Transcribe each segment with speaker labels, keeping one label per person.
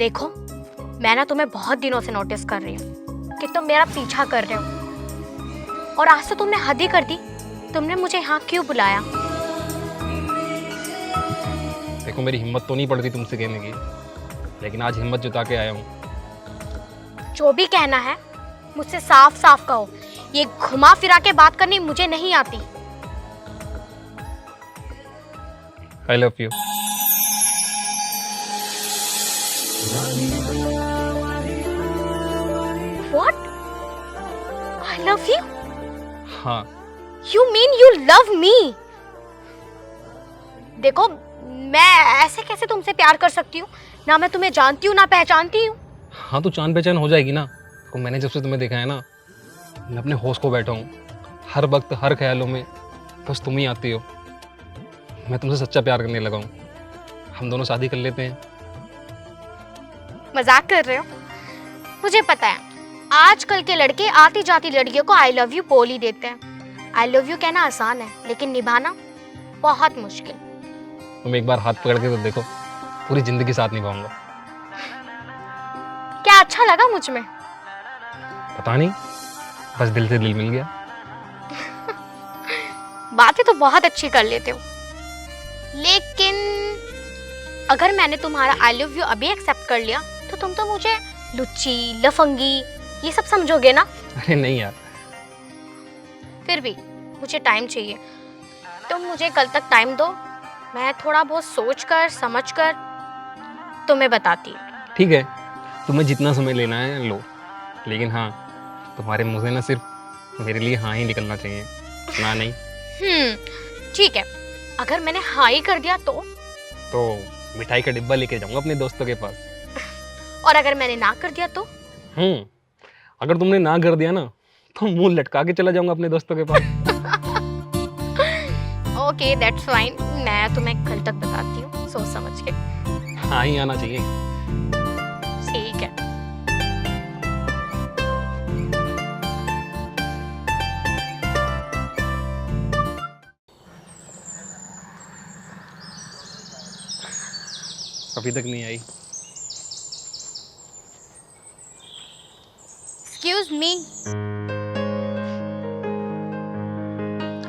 Speaker 1: देखो, मैं ना तुम्हें बहुत दिनों से नोटिस कर रही हूँ कि तुम मेरा पीछा कर रहे हो, और आज तो तुमने हद ही कर दी। तुमने मुझे यहाँ क्यों बुलाया?
Speaker 2: देखो, मेरी हिम्मत तो नहीं पड़ रही तुमसे कहने की, लेकिन आज हिम्मत जुटा के आया हूँ।
Speaker 1: जो भी कहना है मुझसे साफ साफ कहो। ये घुमा फिरा के बात करनी मुझे नहीं आती।
Speaker 2: आई love you.
Speaker 1: What? I love you?
Speaker 2: हाँ।
Speaker 1: You mean you love me? देखो, मैं ऐसे कैसे तुमसे प्यार कर सकती हूँ? ना मैं तुम्हें जानती हूँ ना पहचानती हूँ।
Speaker 2: हाँ तो जान पहचान हो जाएगी ना। तो मैंने जब से तुम्हें देखा है ना, मैं अपने होश को बैठा हूँ। हर वक्त हर ख्यालों में बस तुम ही आती हो। मैं तुमसे सच्चा प्यार करने लगा हूँ। हम दोनों शादी कर लेते हैं।
Speaker 1: मजाक कर रहे हो? मुझे पता है, आजकल के लड़के आती जाती लड़कियों को आई लव यू बोल ही देते हैं। आई लव यू कहना आसान है, लेकिन निभाना बहुत मुश्किल।
Speaker 2: तुम एक बार हाथ पकड़ के तो देखो, पूरी जिंदगी साथ निभाऊंगा।
Speaker 1: क्या अच्छा लगा मुझ में?
Speaker 2: पता नहीं, बस दिल से दिल मिल गया।
Speaker 1: बातें तो बहुत अच्छी कर लेते हो, लेकिन अगर मैंने तुम्हारा आई लव यू अभी एक्सेप्ट कर लिया तो तुम तो मुझे लुच्ची, लफंगी ये सब समझोगे ना?
Speaker 2: अरे नहीं यार।
Speaker 1: फिर भी मुझे टाइम चाहिए। तुम मुझे कल तक टाइम दो, मैं थोड़ा बहुत सोच कर समझ कर तुम्हें बताती हूँ।
Speaker 2: ठीक है, तुम्हें जितना समय लेना है लो, लेकिन हाँ, तुम्हारे मुंह से ना सिर्फ मेरे लिए हाँ ही निकलना चाहिए, ना नहीं।
Speaker 1: ठीक है। अगर मैंने हाँ ही कर दिया तो
Speaker 2: मिठाई का डिब्बा लेके जाऊंगा अपने दोस्तों के पास।
Speaker 1: और अगर मैंने ना कर दिया तो?
Speaker 2: अगर तुमने ना कर दिया ना तो मुंह लटका के चला जाऊंगा अपने दोस्तों के पास।
Speaker 1: Okay, that's fine. मैं तुम्हें कल तक बताती हूँ सोच समझ के।
Speaker 2: हाँ ही आना चाहिए।
Speaker 1: ठीक है।
Speaker 2: अभी तक नहीं आई।
Speaker 1: Excuse me.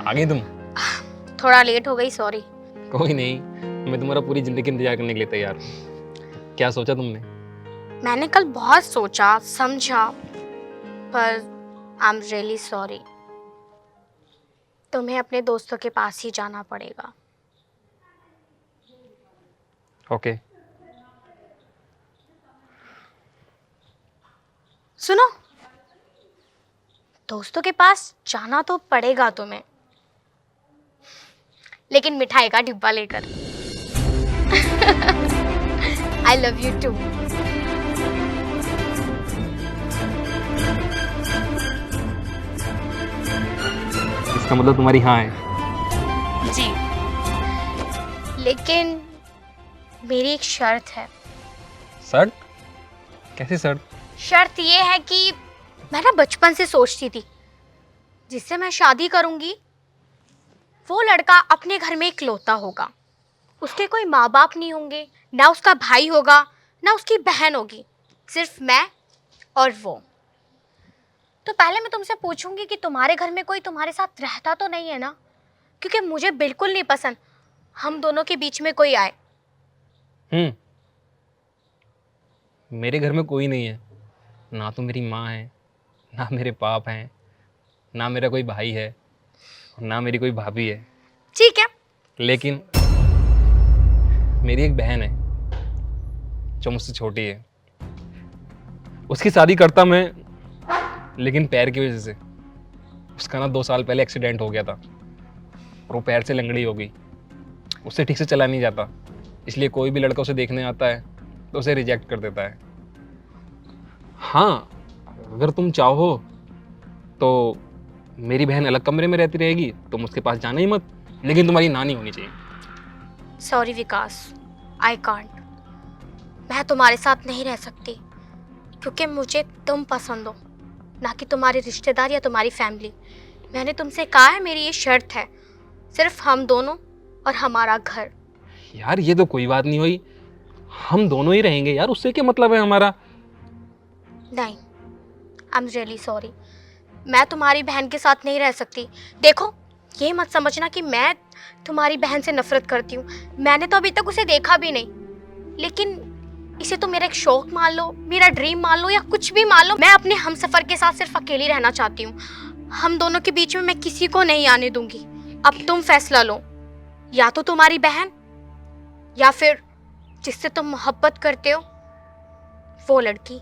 Speaker 2: आ गई तुम?
Speaker 1: थोड़ा लेट हो गई, सॉरी।
Speaker 2: कोई नहीं, मैं तुम्हारा पूरी जिंदगी इंतजार करने के लिए तैयार हूँ। क्या सोचा तुमने?
Speaker 1: मैंने कल बहुत सोचा समझा, पर आई एम रियली सॉरी। तुम्हें अपने दोस्तों के पास ही जाना पड़ेगा।
Speaker 2: ओके।
Speaker 1: सुनो, दोस्तों के पास जाना तो पड़ेगा तुम्हें, लेकिन मिठाई का डिब्बा लेकर। I love you too.
Speaker 2: इसका मतलब तुम्हारी हाँ है?
Speaker 1: जी, लेकिन मेरी एक शर्त है।
Speaker 2: शर्त? कैसी शर्त?
Speaker 1: शर्त ये है कि मैं ना बचपन से सोचती थी, जिससे मैं शादी करूंगी वो लड़का अपने घर में इकलौता होगा। उसके कोई माँ बाप नहीं होंगे, ना उसका भाई होगा ना उसकी बहन होगी, सिर्फ मैं और वो। तो पहले मैं तुमसे पूछूंगी कि तुम्हारे घर में कोई तुम्हारे साथ रहता तो नहीं है ना? क्योंकि मुझे बिल्कुल नहीं पसंद हम दोनों के बीच में कोई आए।
Speaker 2: मेरे घर में कोई नहीं है। ना तो मेरी माँ है, ना मेरे बाप हैं, ना मेरा कोई भाई है, ना मेरी कोई भाभी है।
Speaker 1: ठीक है।
Speaker 2: लेकिन मेरी एक बहन है जो मुझसे छोटी है। उसकी शादी करता मैं, लेकिन पैर की वजह से। उसका ना 2 साल पहले एक्सीडेंट हो गया था और वो पैर से लंगड़ी हो गई। उससे ठीक से चला नहीं जाता, इसलिए कोई भी लड़का उसे देखने आता है तो उसे रिजेक्ट कर देता है। हाँ, अगर तुम चाहो तो मेरी बहन अलग कमरे में रहती रहेगी, तुम उसके पास जाना ही मत, लेकिन तुम्हारी नानी होनी चाहिए।
Speaker 1: Sorry Vikas, I can't. मैं तुम्हारे साथ नहीं रह सकती, क्योंकि मुझे तुम पसंद हो, ना कि तुम्हारे रिश्तेदार या तुम्हारी फैमिली। मैंने तुमसे कहा है, मेरी ये शर्त है, सिर्फ हम दोनों और हमारा घर।
Speaker 2: यार ये तो कोई बात नहीं हुई, हम दोनों ही रहेंगे यार, उससे क्या मतलब है हमारा।
Speaker 1: नहीं, आई एम रियली सॉरी। मैं तुम्हारी बहन के साथ नहीं रह सकती। देखो, ये मत समझना कि मैं तुम्हारी बहन से नफरत करती हूँ। मैंने तो अभी तक उसे देखा भी नहीं, लेकिन इसे तो मेरा एक शौक मान लो, मेरा ड्रीम मान लो, या कुछ भी मान लो। मैं अपने हमसफर के साथ सिर्फ अकेली रहना चाहती हूँ। हम दोनों के बीच में मैं किसी को नहीं आने दूंगी। अब तुम फैसला लो, या तो तुम्हारी बहन, या फिर जिससे तुम मोहब्बत करते हो वो लड़की।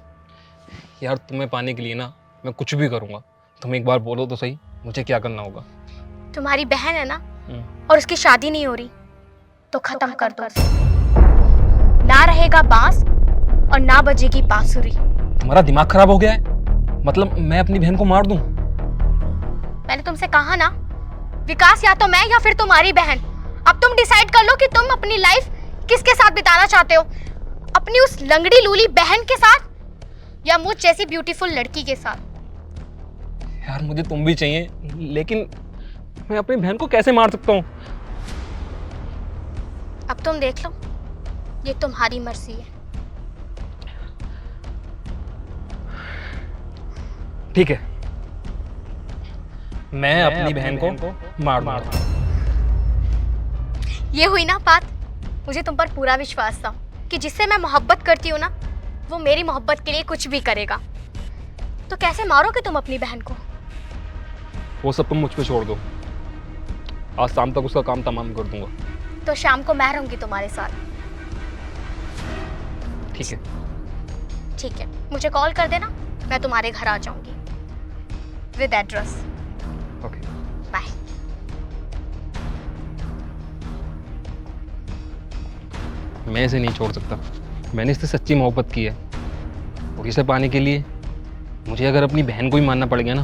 Speaker 2: यार तुम्हें पाने के लिए ना मैं कुछ भी करूँगा। तुम एक बार बोलो तो सही, मुझे क्या करना होगा।
Speaker 1: तुम्हारी बहन है ना, और उसकी शादी नहीं हो रही, तो खत्म कर दो। ना रहेगा बांस और ना बजेगी बांसुरी।
Speaker 2: तुम्हारा दिमाग खराब हो गया है? मतलब मैं अपनी बहन को मार दूं?
Speaker 1: मैंने तुमसे कहा ना, विकास, या तो मैं या फिर तुम्हारी बहन। अब तुम डिसाइड कर लो कि तुम अपनी लाइफ किसके साथ बिताना चाहते हो, अपनी उस लंगड़ी लूली बहन के साथ या मुझ जैसी ब्यूटीफुल लड़की के साथ।
Speaker 2: यार मुझे तुम भी चाहिए, लेकिन मैं अपनी बहन को कैसे मार सकता हूँ?
Speaker 1: अब तुम देख लो, ये तुम्हारी मर्जी है।
Speaker 2: ठीक है, मैं अपनी बहन को मार दूंगा।
Speaker 1: ये हुई ना बात। मुझे तुम पर पूरा विश्वास था कि जिससे मैं मोहब्बत करती हूँ ना, वो मेरी मोहब्बत के लिए कुछ भी करेगा। तो कैसे मारोगे तुम अपनी बहन को?
Speaker 2: वो सब तुम मुझ पे छोड़ दो, आज शाम तक उसका काम तमाम कर दूंगा।
Speaker 1: तो शाम को मैं रहूंगी तुम्हारे साथ।
Speaker 2: ठीक है।
Speaker 1: ठीक है, मुझे कॉल कर देना, मैं तुम्हारे घर आ जाऊंगी विद एड्रेस।
Speaker 2: Okay,
Speaker 1: bye.
Speaker 2: मैं इसे नहीं छोड़ सकता। मैंने इससे सच्ची मोहब्बत की है, और इसे पाने के लिए मुझे अगर अपनी बहन को ही मारना पड़ गया ना,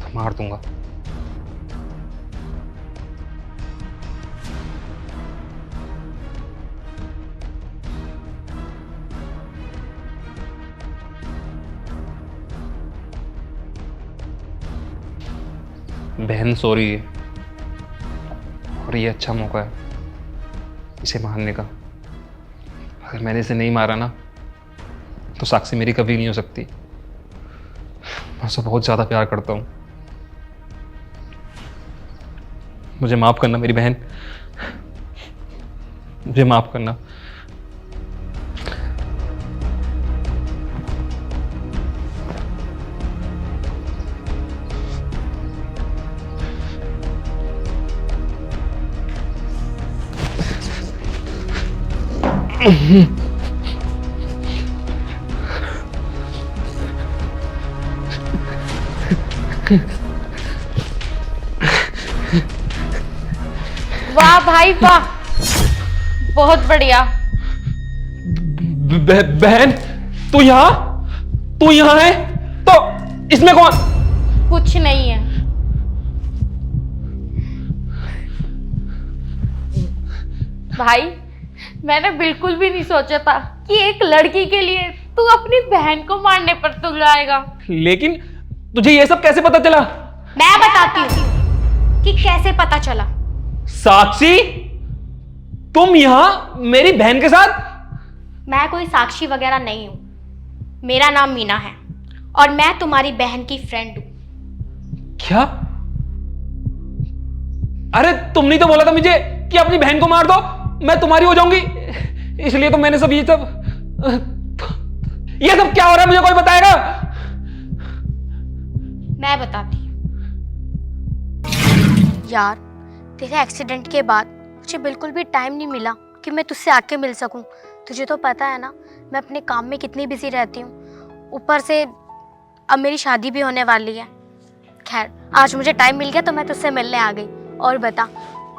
Speaker 2: तो मार दूंगा। बहन सो रही है, और ये अच्छा मौका है इसे मारने का। अगर मैंने इसे नहीं मारा ना, तो साक्षी मेरी कभी नहीं हो सकती। मैं उसे बहुत ज़्यादा प्यार करता हूँ। मुझे माफ़ करना मेरी बहन, मुझे माफ़ करना।
Speaker 3: वाह भाई वाह, बहुत बढ़िया।
Speaker 2: बहन, तू यहाँ है? तो इसमें कौन?
Speaker 3: कुछ नहीं है। भाई, मैंने बिल्कुल भी नहीं सोचा था कि एक लड़की के लिए तू अपनी बहन को मारने पर तुल आएगा।
Speaker 2: लेकिन तुझे ये सब कैसे पता चला?
Speaker 1: मैं बताती हूँ कि कैसे पता चला।
Speaker 2: साक्षी, तुम यहाँ मेरी बहन के साथ?
Speaker 1: मैं कोई साक्षी वगैरह नहीं हूँ। मेरा नाम मीना है और मैं तुम्हारी बहन की फ्रेंड हूँ।
Speaker 2: क्या? अरे तुमने तो बोला था मुझे कि अपनी बहन को मार दो, मैं तुम्हारी हो जाऊंगी। इसलिए तो मैंने ये सब क्या हो रहा है, मुझे कोई बताएगा?
Speaker 1: मैं बताती हूँ। यार, तेरे एक्सीडेंट के बाद मुझे बिल्कुल भी टाइम नहीं मिला कि मैं तुझसे आके मिल सकूं। तुझे तो पता है ना, मैं अपने काम में कितनी बिजी रहती हूँ। ऊपर से अब मेरी शादी भी होने वाली है। खैर, आज मुझे टाइम मिल गया तो मैं तुझसे मिलने आ गई। और बता,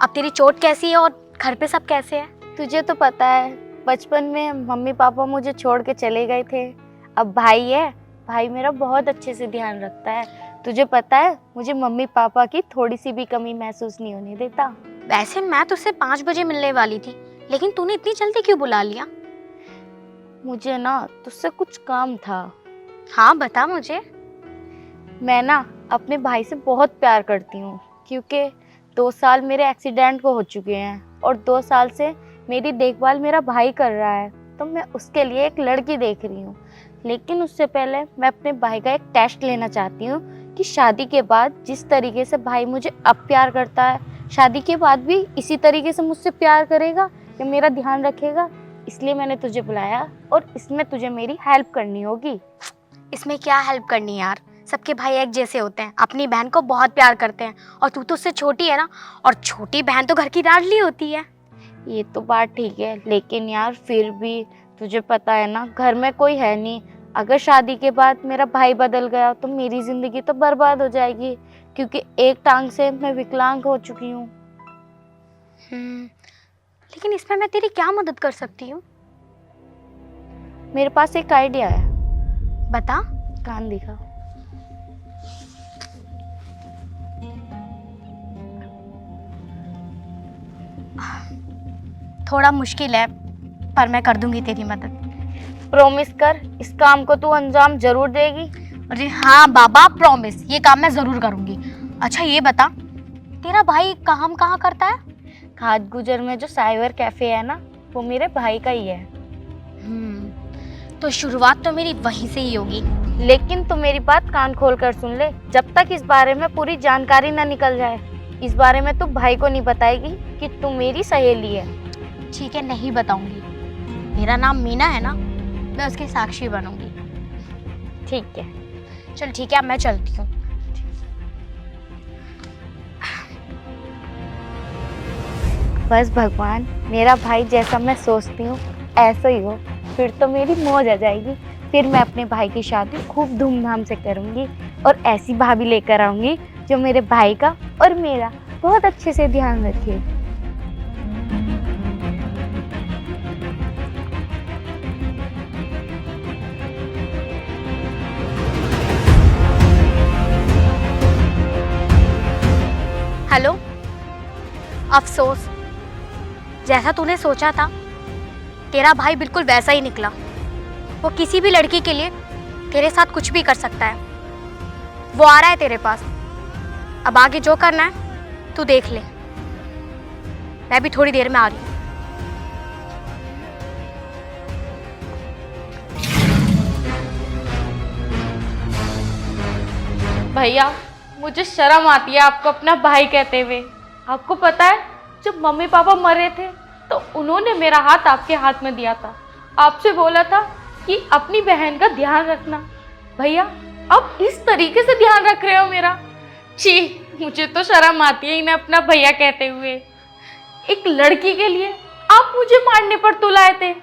Speaker 1: अब तेरी चोट कैसी है और घर पे सब कैसे है?
Speaker 3: तुझे तो पता है, बचपन में मम्मी पापा मुझे छोड़ के चले गए थे। अब भाई है, भाई मेरा बहुत अच्छे से ध्यान रखता है। तुझे पता है, मुझे मम्मी पापा की थोड़ी सी भी कमी महसूस नहीं होने देता।
Speaker 1: वैसे मैं तुझसे 5 बजे मिलने वाली थी, लेकिन तूने इतनी जल्दी क्यों बुला लिया?
Speaker 3: मुझे ना तुझसे कुछ काम था।
Speaker 1: हाँ, बता मुझे।
Speaker 3: मैं ना अपने भाई से बहुत प्यार करती हूँ, क्योंकि 2 साल मेरे एक्सीडेंट को हो चुके हैं और 2 साल से मेरी देखभाल मेरा भाई कर रहा है, तो मैं उसके लिए एक लड़की देख रही हूँ। लेकिन उससे पहले मैं अपने भाई का एक टेस्ट लेना चाहती हूँ कि शादी के बाद जिस तरीके से भाई मुझे अब प्यार करता है, शादी के बाद भी इसी तरीके से मुझसे प्यार करेगा या मेरा ध्यान रखेगा। इसलिए मैंने तुझे बुलाया और इसमें तुझे मेरी हेल्प करनी होगी।
Speaker 1: इसमें क्या हेल्प करनी यार, सबके भाई एक जैसे होते हैं, अपनी बहन को बहुत प्यार करते हैं। और तू तो उससे छोटी है ना, और छोटी बहन तो घर की लाडली होती है।
Speaker 3: ये तो बात ठीक है, लेकिन यार फिर भी तुझे पता है ना, घर में कोई है नहीं। अगर शादी के बाद मेरा भाई बदल गया तो मेरी जिंदगी तो बर्बाद हो जाएगी, क्योंकि एक टांग से मैं विकलांग हो चुकी हूँ।
Speaker 1: लेकिन इसमें मैं तेरी क्या मदद कर सकती हूँ?
Speaker 3: मेरे पास एक आइडिया है।
Speaker 1: बता।
Speaker 3: कान दिखा।
Speaker 1: थोड़ा मुश्किल है, पर मैं कर दूंगी तेरी मदद।
Speaker 3: प्रॉमिस कर, इस काम को तू अंजाम जरूर देगी।
Speaker 1: अरे हाँ बाबा, प्रॉमिस, ये काम मैं जरूर करूंगी। अच्छा ये बता, तेरा भाई काम कहाँ करता है?
Speaker 3: खाद गुजर में जो साइबर कैफे है ना, वो मेरे भाई का ही है।
Speaker 1: तो शुरुआत तो मेरी वहीं से ही होगी।
Speaker 3: लेकिन तू मेरी बात कान खोल कर सुन ले, जब तक इस बारे में पूरी जानकारी ना निकल जाए, इस बारे में तू भाई को नहीं बताएगी कि तू मेरी सहेली है।
Speaker 1: ठीक है, नहीं बताऊंगी। मेरा नाम मीना है ना, मैं उसकी साक्षी बनूंगी।
Speaker 3: ठीक है,
Speaker 1: चल ठीक है, अब मैं चलती हूँ।
Speaker 3: बस भगवान, मेरा भाई जैसा मैं सोचती हूँ ऐसा ही हो, फिर तो मेरी मौज आ जाएगी। फिर मैं अपने भाई की शादी खूब धूमधाम से करूँगी और ऐसी भाभी लेकर आऊँगी जो मेरे भाई का और मेरा बहुत अच्छे से ध्यान रखे।
Speaker 1: हेलो। अफसोस, जैसा तूने सोचा था तेरा भाई बिल्कुल वैसा ही निकला। वो किसी भी लड़की के लिए तेरे साथ कुछ भी कर सकता है। वो आ रहा है तेरे पास, अब आगे जो करना है तू देख ले। मैं भी थोड़ी देर में आ रही हूँ।
Speaker 3: भैया, मुझे शर्म आती है आपको अपना भाई कहते हुए। आपको पता है, जब मम्मी पापा मरे थे तो उन्होंने मेरा हाथ आपके हाथ में दिया था, आपसे बोला था कि अपनी बहन का ध्यान रखना। भैया, आप इस तरीके से ध्यान रख रहे हो मेरा। छी, मुझे तो शर्म आती है इन्हें अपना भैया कहते हुए। एक लड़की के लिए आप मुझे मारने पर तुल आए थे।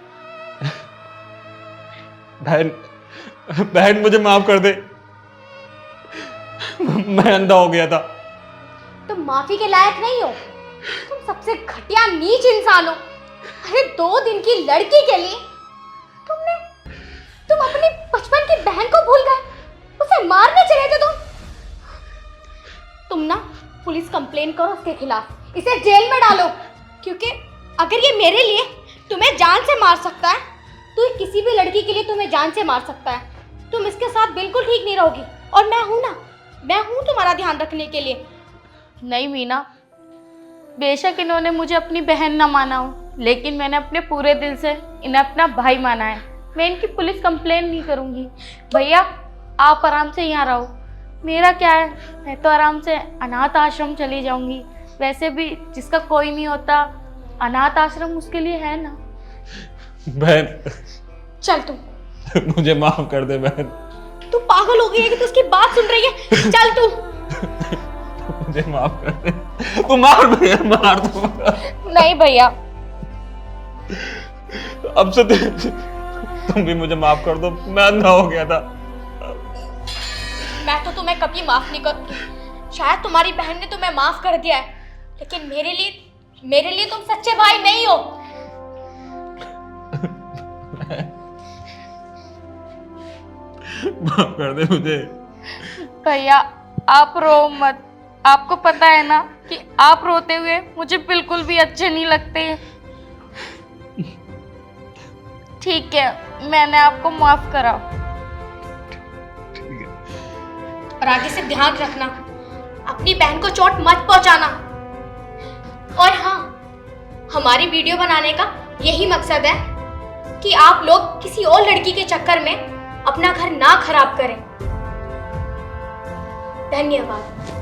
Speaker 2: बहन मुझे माफ कर दे, मैं अंधा हो गया था।
Speaker 1: तुम माफी के लायक नहीं हो, तुम सबसे घटिया नीच इंसान हो। अरे 2 दिन की लड़की के लिए तुम अपनी बचपन की बहन को भूल गए, उसे मारने चले थे तुम ना पुलिस कंप्लेन करो उसके खिलाफ, इसे जेल में डालो। क्योंकि अगर ये मेरे लिए तुम्हें जान से मार सकता है तो ये किसी भी लड़की के लिए तुम्हें जान से मार सकता है। तुम इसके साथ बिल्कुल ठीक नहीं रहोगी, और मैं हूं ना, मैं हूं तुम्हारा ध्यान रखने के लिए।
Speaker 3: नहीं मीना, बेशक इन्होंने मुझे अपनी बहन ना माना हो, लेकिन मैंने अपने पूरे दिल से इन्हें अपना भाई माना है। मैं इनकी पुलिस कंप्लेन नहीं करूंगी। भैया, आप आराम से यहाँ रहो, मेरा क्या है, मैं तो आराम से अनाथ आश्रम चली जाऊंगी। वैसे भी जिसका कोई नहीं होता, अनाथ आश्रम उसके लिए है ना।
Speaker 2: बहन,
Speaker 1: चल तू,
Speaker 2: मुझे माफ कर दे बहन।
Speaker 1: तू पागल हो गई है कि तू उसकी बात सुन रही है? चल तू।
Speaker 2: मुझे माफ कर दे, तू मार भैया, मार तू।
Speaker 3: नहीं भैया,
Speaker 2: अब से तुम भी मुझे माफ कर दो, मैं अंधा हो गया था।
Speaker 1: मैं तो तुम्हें कभी माफ नहीं करूंगी। शायद तुम्हारी बहन ने तुम्हें माफ कर दिया है, लेकिन मेरे लिए तुम सच्चे भाई नहीं हो।
Speaker 2: माफ कर दे मुझे।
Speaker 3: भैया आप रो मत। आपको पता है ना कि आप रोते हुए मुझे बिल्कुल भी अच्छे नहीं लगते। ठीक है, मैंने आपको माफ करा।
Speaker 2: ठीक है।
Speaker 1: और आगे से ध्यान रखना, अपनी बहन को चोट मत पहुंचाना। और हाँ, हमारी वीडियो बनाने का यही मकसद है कि आप लोग किसी और लड़की के चक्कर में अपना घर ना खराब करें। धन्यवाद।